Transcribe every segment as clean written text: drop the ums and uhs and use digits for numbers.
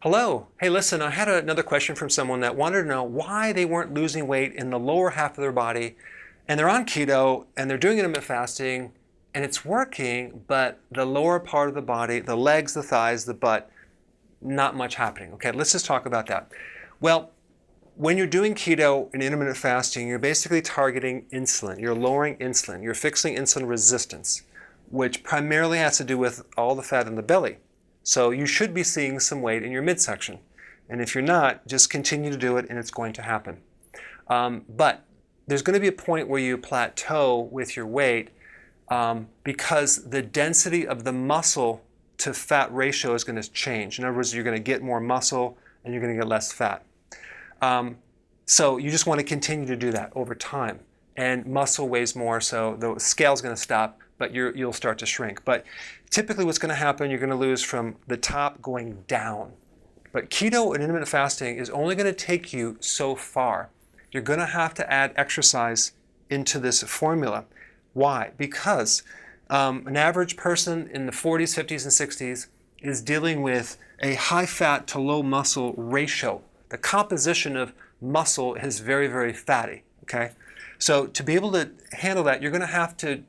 Hello. Hey, listen, I had another question from someone that wanted to know why they weren't losing weight in the lower half of their body, and they're on keto and they're doing intermittent fasting and it's working, but the lower part of the body, the legs, the thighs, the butt, not much happening. Okay, let's just talk about that. Well, when you're doing keto and intermittent fasting, you're basically targeting insulin. You're lowering insulin. You're fixing insulin resistance, which primarily has to do with all the fat in the belly. So you should be seeing some weight in your midsection. And if you're not, just continue to do it and it's going to happen. But there's going to be a point where you plateau with your weight because the density of the muscle to fat ratio is going to change. In other words, you're going to get more muscle and you're going to get less fat. So you just want to continue to do that over time. And muscle weighs more, so the scale's going to stop, but you'll start to shrink. But typically what's going to happen, you're going to lose from the top going down. But keto and intermittent fasting is only going to take you so far. You're going to have to add exercise into this formula. Why? Because an average person in the 40s, 50s, and 60s is dealing with a high fat to low muscle ratio. The composition of muscle is very, very fatty. Okay? So to be able to handle that, you're going to have to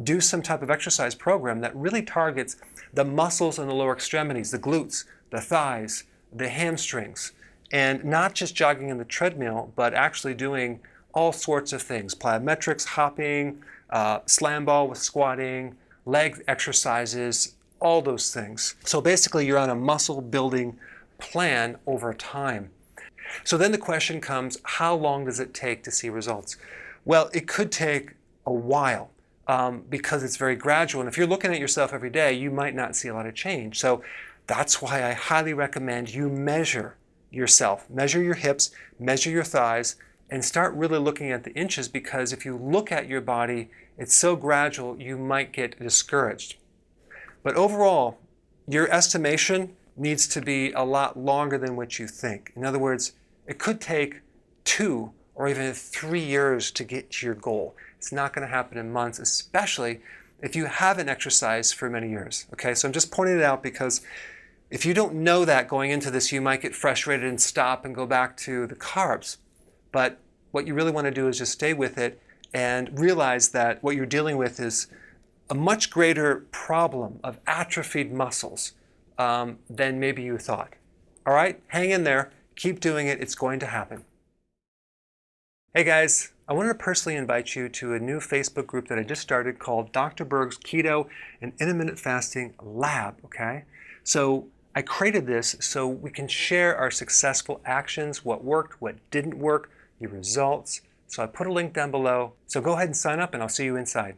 do some type of exercise program that really targets the muscles in the lower extremities, the glutes, the thighs, the hamstrings, and not just jogging in the treadmill, but actually doing all sorts of things, plyometrics, hopping, slam ball with squatting, leg exercises, all those things. So basically you're on a muscle building plan over time. So then the question comes, how long does it take to see results? Well, it could take a while. Because it's very gradual. And if you're looking at yourself every day, you might not see a lot of change. So that's why I highly recommend you measure yourself. Measure your hips, measure your thighs, and start really looking at the inches, because if you look at your body, it's so gradual, you might get discouraged. But overall, your estimation needs to be a lot longer than what you think. In other words, it could take 2 or even 3 years to get to your goal. It's not going to happen in months, especially if you haven't exercised for many years. Okay, so I'm just pointing it out because if you don't know that going into this, you might get frustrated and stop and go back to the carbs. But what you really want to do is just stay with it and realize that what you're dealing with is a much greater problem of atrophied muscles than maybe you thought. All right, hang in there, keep doing it, it's going to happen. Hey guys, I wanted to personally invite you to a new Facebook group that I just started called Dr. Berg's Keto and Intermittent Fasting Lab, okay? So I created this so we can share our successful actions, what worked, what didn't work, the results. So I put a link down below. So go ahead and sign up and I'll see you inside.